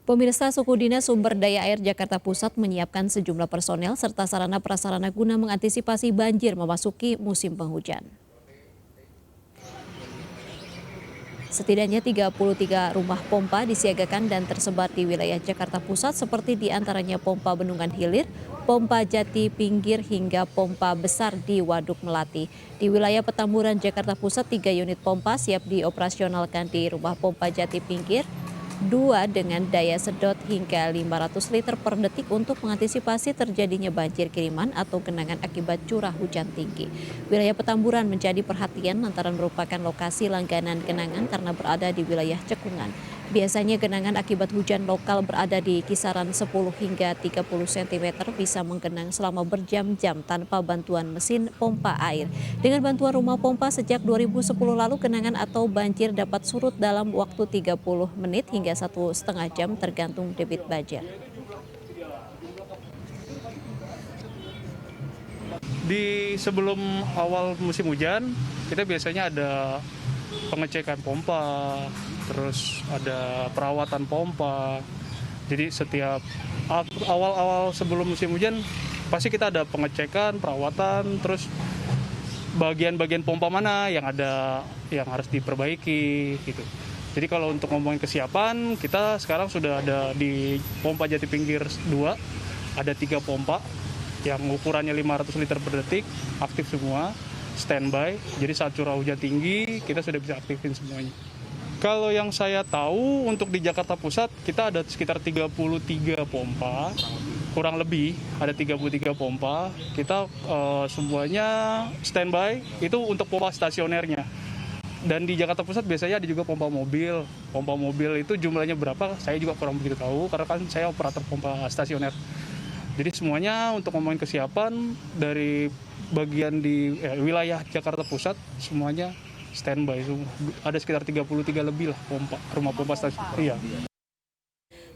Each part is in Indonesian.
Pemirsa, Suku Dinas Sumber Daya Air Jakarta Pusat menyiapkan sejumlah personel serta sarana prasarana guna mengantisipasi banjir memasuki musim penghujan. Setidaknya 33 rumah pompa disiagakan dan tersebar di wilayah Jakarta Pusat seperti diantaranya pompa Bendungan Hilir, pompa Jati Pinggir hingga pompa besar di Waduk Melati. Di wilayah Petamburan Jakarta Pusat, 3 unit pompa siap dioperasionalkan di rumah pompa Jati Pinggir, 2 dengan daya sedot hingga 500 liter per detik untuk mengantisipasi terjadinya banjir kiriman atau genangan akibat curah hujan tinggi. Wilayah Petamburan menjadi perhatian lantaran merupakan lokasi langganan genangan karena berada di wilayah cekungan. Biasanya genangan akibat hujan lokal berada di kisaran 10 hingga 30 cm bisa menggenang selama berjam-jam tanpa bantuan mesin pompa air. Dengan bantuan rumah pompa sejak 2010 lalu, genangan atau banjir dapat surut dalam waktu 30 menit hingga 1,5 jam tergantung debit banjir. Di sebelum awal musim hujan, kita biasanya ada pengecekan pompa, terus ada perawatan pompa. Jadi setiap awal-awal sebelum musim hujan, pasti kita ada pengecekan, perawatan, terus bagian-bagian pompa mana yang ada yang harus diperbaiki gitu. Jadi kalau untuk ngomongin kesiapan, kita sekarang sudah ada di pompa Jati Pinggir 2, ada 3 pompa yang ukurannya 500 liter per detik, aktif semua, standby. Jadi saat curah hujan tinggi, kita sudah bisa aktifin semuanya. Kalau yang saya tahu untuk di Jakarta Pusat, kita ada sekitar 33 pompa, kurang lebih ada 33 pompa. Kita semuanya standby, itu untuk pompa stasionernya. Dan di Jakarta Pusat biasanya ada juga pompa mobil. Pompa mobil itu jumlahnya berapa, saya juga kurang begitu tahu, karena kan saya operator pompa stasioner. Jadi semuanya untuk ngomongin kesiapan dari bagian di wilayah Jakarta Pusat, semuanya standby. Ada sekitar 33 lebih lah pompa, rumah pompa stasiun. Iya.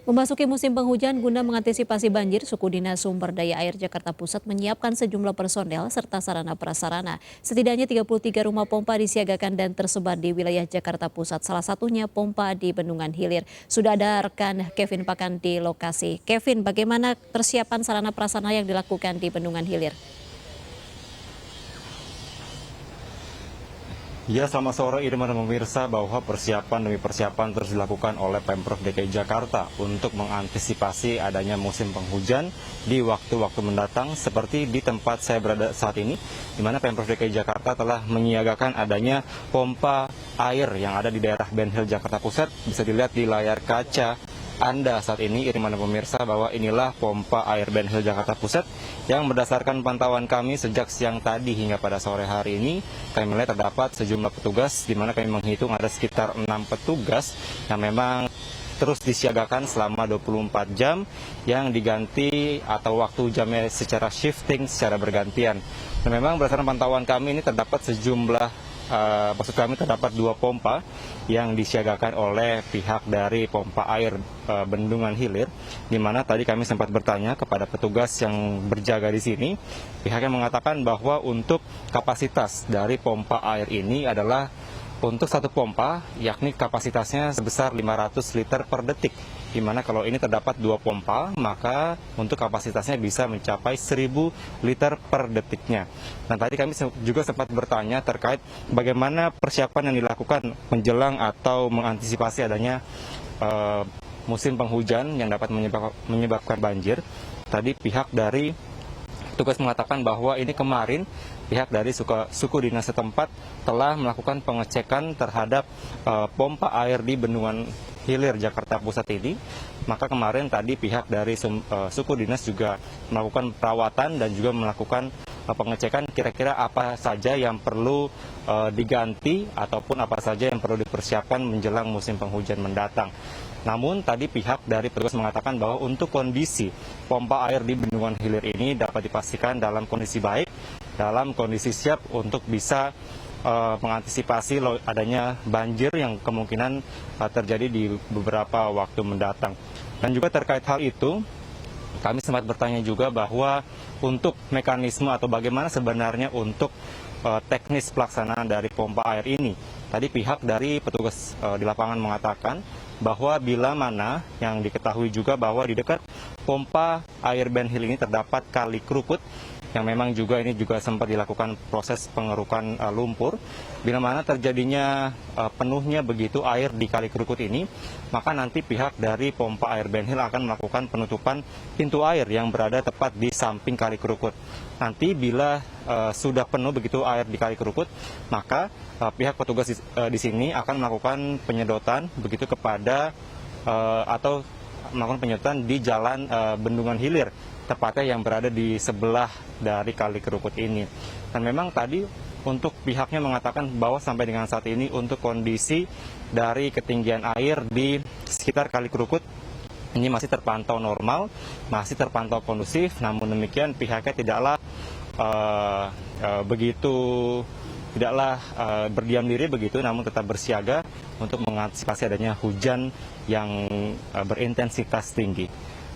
Memasuki musim penghujan, guna mengantisipasi banjir, Suku Dinas Sumber Daya Air Jakarta Pusat menyiapkan sejumlah personel serta sarana prasarana. Setidaknya 33 rumah pompa disiagakan dan tersebar di wilayah Jakarta Pusat. Salah satunya pompa di Bendungan Hilir. Sudah ada rekan Kevin Pakan di lokasi. Kevin, bagaimana persiapan sarana prasarana yang dilakukan di Bendungan Hilir? Ya, selamat sore Irma dan pemirsa, bahwa persiapan demi persiapan terus dilakukan oleh Pemprov DKI Jakarta untuk mengantisipasi adanya musim penghujan di waktu-waktu mendatang, seperti di tempat saya berada saat ini, di mana Pemprov DKI Jakarta telah menyiagakan adanya pompa air yang ada di daerah Ben Hill Jakarta Pusat. Bisa dilihat di layar kaca Anda saat ini, Irma dan pemirsa, bahwa inilah pompa air Ben Hill Jakarta Pusat yang berdasarkan pantauan kami sejak siang tadi hingga pada sore hari ini, kami melihat terdapat sejumlah petugas, di mana kami menghitung ada sekitar 6 petugas yang memang terus disiagakan selama 24 jam yang diganti atau waktu jamnya secara shifting, secara bergantian. Dan memang berdasarkan pantauan kami ini terdapat sejumlah maksud kami terdapat 2 pompa yang disiagakan oleh pihak dari pompa air Bendungan Hilir, di mana tadi kami sempat bertanya kepada petugas yang berjaga di sini. Pihaknya mengatakan bahwa untuk kapasitas dari pompa air ini adalah untuk satu pompa, yakni kapasitasnya sebesar 500 liter per detik, di mana kalau ini terdapat 2 pompa, maka untuk kapasitasnya bisa mencapai 1000 liter per detiknya. Dan tadi kami juga sempat bertanya terkait bagaimana persiapan yang dilakukan menjelang atau mengantisipasi adanya musim penghujan yang dapat menyebabkan banjir. Tadi pihak dari petugas mengatakan bahwa ini kemarin pihak dari suku dinas setempat telah melakukan pengecekan terhadap pompa air di Bendungan Hilir Jakarta Pusat ini. Maka kemarin tadi pihak dari suku dinas juga melakukan perawatan dan juga melakukan pengecekan kira-kira apa saja yang perlu diganti ataupun apa saja yang perlu dipersiapkan menjelang musim penghujan mendatang. Namun tadi pihak dari petugas mengatakan bahwa untuk kondisi pompa air di Bendungan Hilir ini dapat dipastikan dalam kondisi baik, dalam kondisi siap untuk bisa mengantisipasi adanya banjir yang kemungkinan terjadi di beberapa waktu mendatang. Dan juga terkait hal itu, kami sempat bertanya juga bahwa untuk mekanisme atau bagaimana sebenarnya untuk teknis pelaksanaan dari pompa air ini. Tadi pihak dari petugas di lapangan mengatakan bahwa bila mana yang diketahui juga bahwa di dekat pompa air Ben Hill ini terdapat kali kerukut yang memang juga ini juga sempat dilakukan proses pengerukan lumpur. Bila mana terjadinya penuhnya begitu air di kali kerukut ini, maka nanti pihak dari pompa air Ben Hill akan melakukan penutupan pintu air yang berada tepat di samping kali kerukut. Nanti bila sudah penuh begitu air di kali kerukut, maka pihak petugas di sini akan melakukan penyedotan begitu kepada atau melakukan penyedotan di jalan Bendungan Hilir, tepatnya yang berada di sebelah dari kali kerukut ini. Dan memang tadi untuk pihaknya mengatakan bahwa sampai dengan saat ini untuk kondisi dari ketinggian air di sekitar kali kerukut ini masih terpantau normal, masih terpantau kondusif. Namun demikian pihaknya tidaklah berdiam diri begitu, namun tetap bersiaga untuk mengantisipasi adanya hujan yang berintensitas tinggi.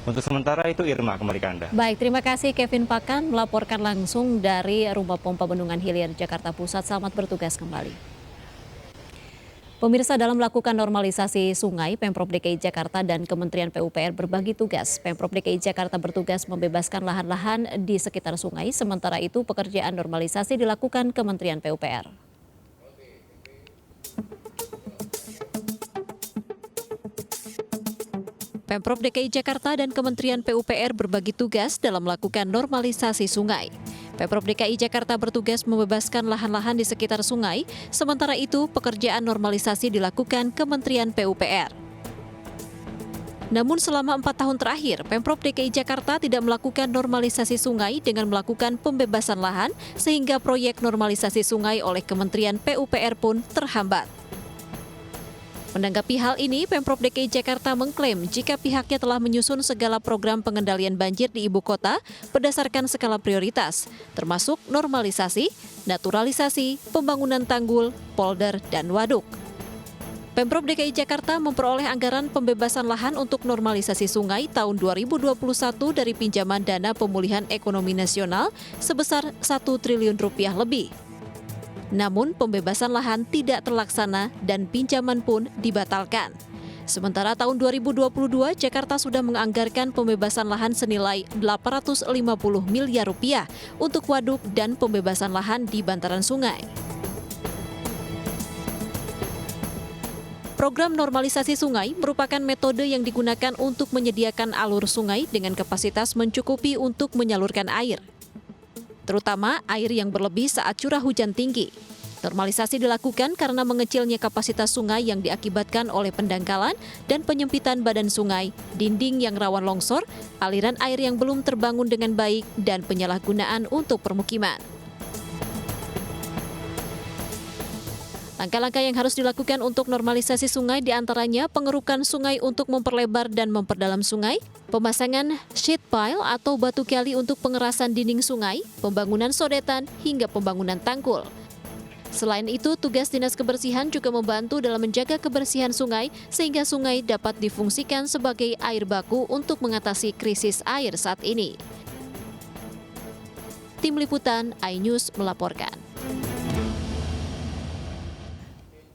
Untuk sementara itu Irma, kembali ke Anda. Baik, terima kasih Kevin Pakan melaporkan langsung dari Rumah Pompa Bendungan Hilir, Jakarta Pusat. Selamat bertugas kembali. Pemirsa, dalam melakukan normalisasi sungai, Pemprov DKI Jakarta dan Kementerian PUPR berbagi tugas. Pemprov DKI Jakarta bertugas membebaskan lahan-lahan di sekitar sungai, sementara itu pekerjaan normalisasi dilakukan Kementerian PUPR. Pemprov DKI Jakarta dan Kementerian PUPR berbagi tugas dalam melakukan normalisasi sungai. Pemprov DKI Jakarta bertugas membebaskan lahan-lahan di sekitar sungai, sementara itu pekerjaan normalisasi dilakukan Kementerian PUPR. Namun selama 4 tahun terakhir, Pemprov DKI Jakarta tidak melakukan normalisasi sungai dengan melakukan pembebasan lahan, sehingga proyek normalisasi sungai oleh Kementerian PUPR pun terhambat. Menanggapi hal ini, Pemprov DKI Jakarta mengklaim jika pihaknya telah menyusun segala program pengendalian banjir di ibu kota berdasarkan skala prioritas, termasuk normalisasi, naturalisasi, pembangunan tanggul, polder, dan waduk. Pemprov DKI Jakarta memperoleh anggaran pembebasan lahan untuk normalisasi sungai tahun 2021 dari pinjaman dana pemulihan ekonomi nasional sebesar Rp1 triliun lebih. Namun pembebasan lahan tidak terlaksana dan pinjaman pun dibatalkan. Sementara tahun 2022, Jakarta sudah menganggarkan pembebasan lahan senilai Rp850 miliar untuk waduk dan pembebasan lahan di bantaran sungai. Program normalisasi sungai merupakan metode yang digunakan untuk menyediakan alur sungai dengan kapasitas mencukupi untuk menyalurkan air, terutama air yang berlebih saat curah hujan tinggi. Normalisasi dilakukan karena mengecilnya kapasitas sungai yang diakibatkan oleh pendangkalan dan penyempitan badan sungai, dinding yang rawan longsor, aliran air yang belum terbangun dengan baik, dan penyalahgunaan untuk permukiman. Langkah-langkah yang harus dilakukan untuk normalisasi sungai diantaranya pengerukan sungai untuk memperlebar dan memperdalam sungai, pemasangan sheet pile atau batu kali untuk pengerasan dinding sungai, pembangunan sodetan, hingga pembangunan tanggul. Selain itu, tugas Dinas Kebersihan juga membantu dalam menjaga kebersihan sungai sehingga sungai dapat difungsikan sebagai air baku untuk mengatasi krisis air saat ini. Tim Liputan iNews melaporkan.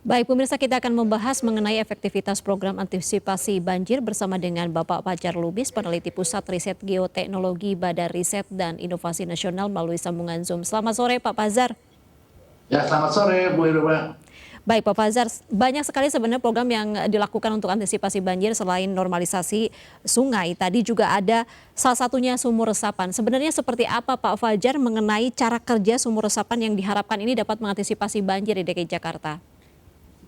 Baik pemirsa, kita akan membahas mengenai efektivitas program antisipasi banjir bersama dengan Bapak Fajar Lubis, peneliti Pusat Riset Geoteknologi Badan Riset dan Inovasi Nasional melalui sambungan Zoom. Selamat sore Pak Fajar. Ya, selamat sore Bu Irma. Baik Pak Fajar, banyak sekali sebenarnya program yang dilakukan untuk antisipasi banjir selain normalisasi sungai. Tadi juga ada salah satunya sumur resapan. Sebenarnya seperti apa Pak Fajar mengenai cara kerja sumur resapan yang diharapkan ini dapat mengantisipasi banjir di DKI Jakarta?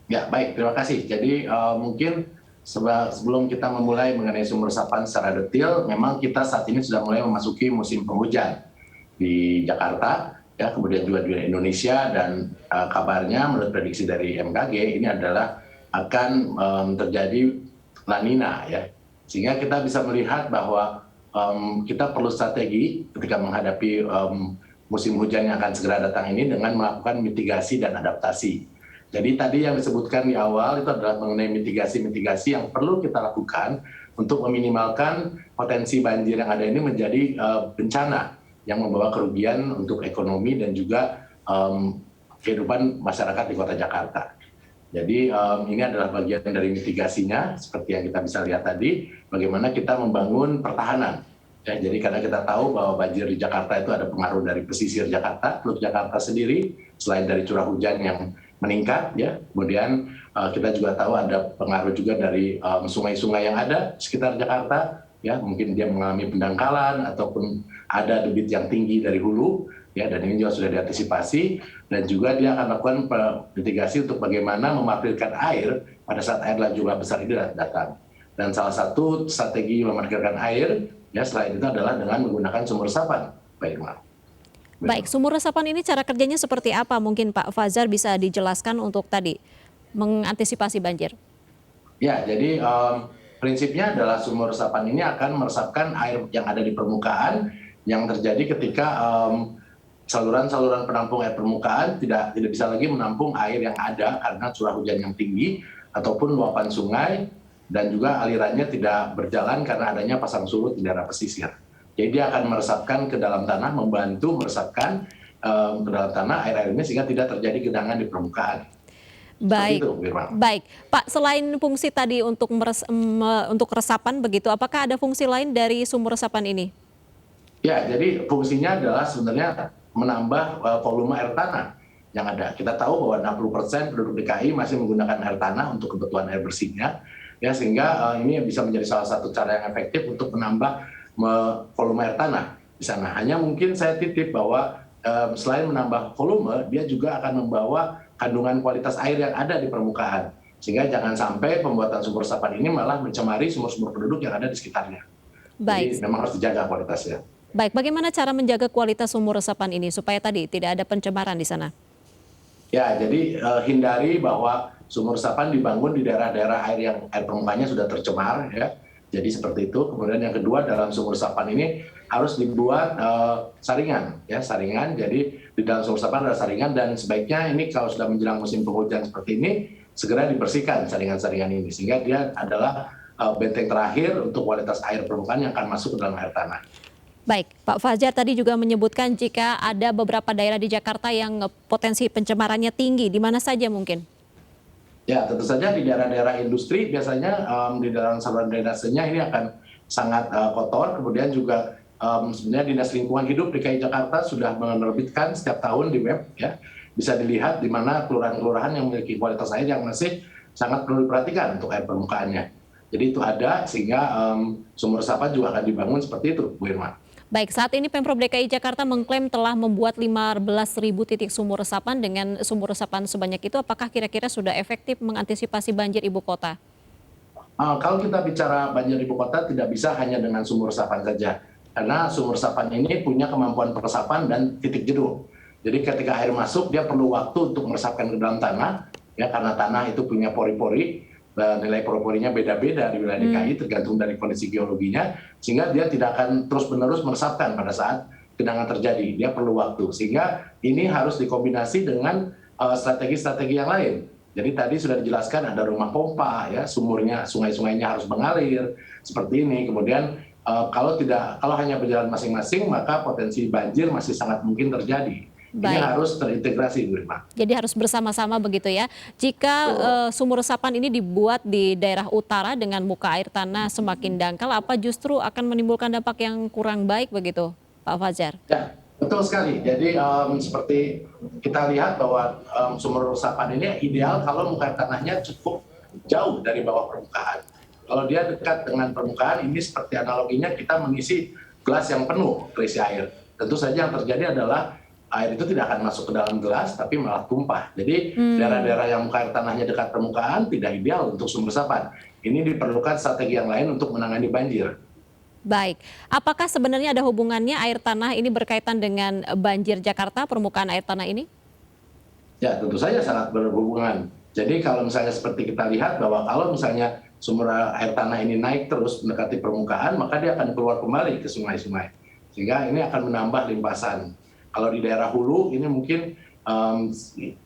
Ya, baik, terima kasih. Jadi mungkin sebelum kita memulai mengenai sumur resapan secara detail, memang kita saat ini sudah mulai memasuki musim penghujan di Jakarta, ya, kemudian juga di Indonesia, dan kabarnya menurut prediksi dari MKG ini adalah akan terjadi La Nina, ya. Sehingga kita bisa melihat bahwa kita perlu strategi ketika menghadapi musim hujan yang akan segera datang ini dengan melakukan mitigasi dan adaptasi. Jadi tadi yang disebutkan di awal itu adalah mengenai mitigasi-mitigasi yang perlu kita lakukan untuk meminimalkan potensi banjir yang ada ini menjadi bencana yang membawa kerugian untuk ekonomi dan juga kehidupan masyarakat di Kota Jakarta. Jadi ini adalah bagian dari mitigasinya, seperti yang kita bisa lihat tadi, bagaimana kita membangun pertahanan. Ya, jadi karena kita tahu bahwa banjir di Jakarta itu ada pengaruh dari pesisir Jakarta, Teluk Jakarta sendiri, selain dari curah hujan yang meningkat, ya. Kemudian kita juga tahu ada pengaruh juga dari sungai-sungai yang ada di sekitar Jakarta, ya. Mungkin dia mengalami pendangkalan ataupun ada debit yang tinggi dari hulu, ya. Dan ini juga sudah diantisipasi, dan juga dia akan melakukan mitigasi untuk bagaimana memarkirkan air pada saat air jumlah besar ini datang. Dan salah satu strategi memarkirkan air, ya, selain itu adalah dengan menggunakan sumur resapan, Pak Irma. Baik, sumur resapan ini cara kerjanya seperti apa? Mungkin Pak Fajar bisa dijelaskan untuk tadi mengantisipasi banjir. Ya, jadi prinsipnya adalah sumur resapan ini akan meresapkan air yang ada di permukaan yang terjadi ketika saluran-saluran penampung air permukaan tidak bisa lagi menampung air yang ada karena curah hujan yang tinggi ataupun luapan sungai, dan juga alirannya tidak berjalan karena adanya pasang surut di daerah pesisir. Jadi dia akan meresapkan ke dalam tanah, membantu meresapkan ke dalam tanah air-air ini sehingga tidak terjadi genangan di permukaan. Baik, itu, Firman. baik. Pak, selain fungsi tadi untuk resapan begitu, apakah ada fungsi lain dari sumur resapan ini? Ya, jadi fungsinya adalah sebenarnya menambah volume air tanah yang ada. Kita tahu bahwa 60% penduduk DKI masih menggunakan air tanah untuk kebutuhan air bersihnya, ya, sehingga ini bisa menjadi salah satu cara yang efektif untuk menambah volume air tanah di sana. Hanya mungkin saya titip bahwa selain menambah volume, dia juga akan membawa kandungan kualitas air yang ada di permukaan. Sehingga jangan sampai pembuatan sumur resapan ini malah mencemari sumur-sumur penduduk yang ada di sekitarnya. Baik. Jadi memang harus dijaga kualitasnya. Baik, bagaimana cara menjaga kualitas sumur resapan ini supaya tadi tidak ada pencemaran di sana? Ya, jadi hindari bahwa sumur resapan dibangun di daerah-daerah air permukaannya sudah tercemar, ya. Jadi seperti itu. Kemudian yang kedua, dalam sumur resapan ini harus dibuat saringan, ya, saringan. Jadi di dalam sumur resapan ada saringan, dan sebaiknya ini kalau sudah menjelang musim penghujan seperti ini segera dibersihkan saringan-saringan ini, sehingga dia adalah benteng terakhir untuk kualitas air permukaan yang akan masuk ke dalam air tanah. Baik, Pak Fajar tadi juga menyebutkan jika ada beberapa daerah di Jakarta yang potensi pencemarannya tinggi, di mana saja mungkin? Ya, tentu saja di daerah-daerah industri biasanya di dalam saluran drainasenya ini akan sangat kotor. Kemudian juga sebenarnya Dinas Lingkungan Hidup DKI Jakarta sudah menerbitkan setiap tahun di web, ya, bisa dilihat di mana kelurahan-kelurahan yang memiliki kualitas air yang masih sangat perlu diperhatikan untuk air permukaannya. Jadi itu ada, sehingga sumur resapan juga akan dibangun seperti itu, Bu Irma. Baik, saat ini Pemprov DKI Jakarta mengklaim telah membuat 15.000 titik sumur resapan. Dengan sumur resapan sebanyak itu, apakah kira-kira sudah efektif mengantisipasi banjir ibu kota? Kalau kita bicara banjir ibu kota, tidak bisa hanya dengan sumur resapan saja. Karena sumur resapan ini punya kemampuan peresapan dan titik jenuh. Jadi ketika air masuk, dia perlu waktu untuk meresapkan ke dalam tanah, ya, karena tanah itu punya pori-pori. Nilai pori-porinya beda-beda di wilayah DKI tergantung dari kondisi geologinya, sehingga dia tidak akan terus-menerus meresapkan pada saat genangan terjadi. Dia perlu waktu, sehingga ini harus dikombinasi dengan strategi-strategi yang lain. Jadi tadi sudah dijelaskan ada rumah pompa, ya, sumurnya, sungai-sungainya harus mengalir seperti ini. Kemudian kalau hanya berjalan masing-masing, maka potensi banjir masih sangat mungkin terjadi. Baik. Ini harus terintegrasi, Bu Irma. Jadi harus bersama-sama begitu ya. Jika sumur resapan ini dibuat di daerah utara dengan muka air tanah semakin dangkal, apa justru akan menimbulkan dampak yang kurang baik begitu, Pak Fajar? Ya, betul sekali. Jadi seperti kita lihat bahwa sumur resapan ini ideal kalau muka air tanahnya cukup jauh dari bawah permukaan. Kalau dia dekat dengan permukaan, ini seperti analoginya kita mengisi gelas yang penuh terisi air. Tentu saja yang terjadi adalah air itu tidak akan masuk ke dalam gelas, tapi malah tumpah. Jadi daerah-daerah yang muka air tanahnya dekat permukaan tidak ideal untuk sumur resapan. Ini diperlukan strategi yang lain untuk menangani banjir. Baik, apakah sebenarnya ada hubungannya air tanah ini berkaitan dengan banjir Jakarta, permukaan air tanah ini? Ya, tentu saja sangat berhubungan. Jadi kalau misalnya seperti kita lihat bahwa kalau misalnya sumber air tanah ini naik terus mendekati permukaan, maka dia akan keluar kembali ke sungai-sungai. Sehingga ini akan menambah limpasan. Kalau di daerah hulu ini mungkin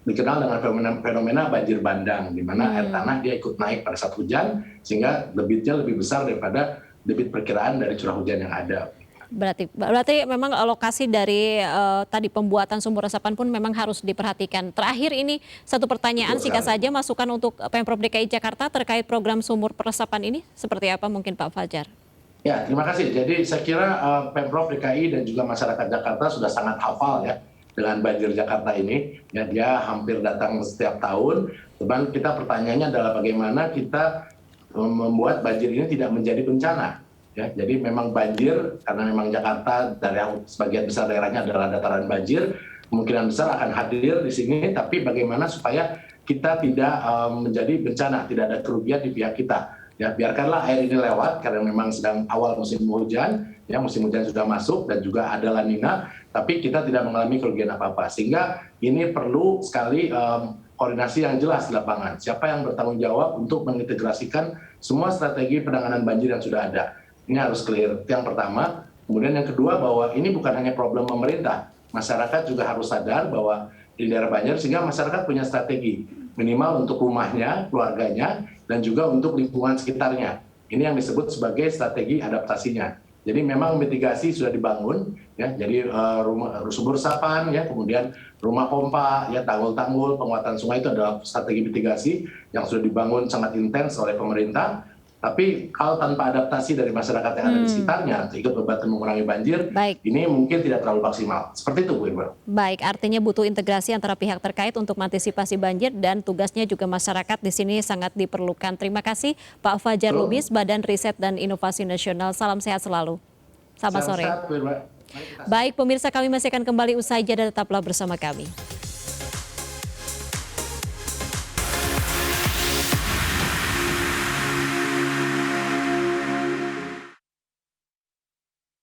dikenal dengan fenomena banjir bandang, di mana air tanah dia ikut naik pada saat hujan, sehingga debitnya lebih besar daripada debit perkiraan dari curah hujan yang ada. Berarti memang lokasi dari tadi pembuatan sumur resapan pun memang harus diperhatikan. Terakhir ini satu pertanyaan singkat saja, masukan untuk Pemprov DKI Jakarta terkait program sumur resapan ini seperti apa mungkin Pak Fajar? Ya, terima kasih. Jadi saya kira Pemprov DKI dan juga masyarakat Jakarta sudah sangat hafal ya dengan banjir Jakarta ini. Ya, dia hampir datang setiap tahun. Cuman kita pertanyaannya adalah bagaimana kita membuat banjir ini tidak menjadi bencana. Ya, jadi memang banjir karena memang Jakarta dari sebagian besar daerahnya adalah dataran banjir, kemungkinan besar akan hadir di sini. Tapi bagaimana supaya kita tidak menjadi bencana, tidak ada kerugian di pihak kita. Ya, biarkanlah air ini lewat karena memang sedang awal musim hujan, ya musim hujan sudah masuk dan juga ada La Nina, tapi kita tidak mengalami kerugian apa-apa. Sehingga ini perlu sekali koordinasi yang jelas di lapangan. Siapa yang bertanggung jawab untuk mengintegrasikan semua strategi penanganan banjir yang sudah ada. Ini harus clear. Itu yang pertama. Kemudian yang kedua bahwa ini bukan hanya problem pemerintah. Masyarakat juga harus sadar bahwa di daerah banjir sehingga masyarakat punya strategi. Minimal untuk rumahnya, keluarganya, dan juga untuk lingkungan sekitarnya. Ini yang disebut sebagai strategi adaptasinya. Jadi memang mitigasi sudah dibangun, ya. Jadi sumur resapan, ya, kemudian rumah pompa, ya, tanggul-tanggul, penguatan sungai itu adalah strategi mitigasi yang sudah dibangun sangat intens oleh pemerintah. Tapi kalau tanpa adaptasi dari masyarakat yang ada di sekitarnya, ikut membantu mengurangi banjir, ini mungkin tidak terlalu maksimal. Seperti itu, Bu Irma. Baik, artinya butuh integrasi antara pihak terkait untuk mengantisipasi banjir dan tugasnya juga masyarakat di sini sangat diperlukan. Terima kasih Pak Fajar Lubis, Badan Riset dan Inovasi Nasional. Salam sehat selalu. Selamat sore. Sehat, Bu Irma. Baik, pemirsa, kami masih akan kembali usai jeda, tetaplah bersama kami.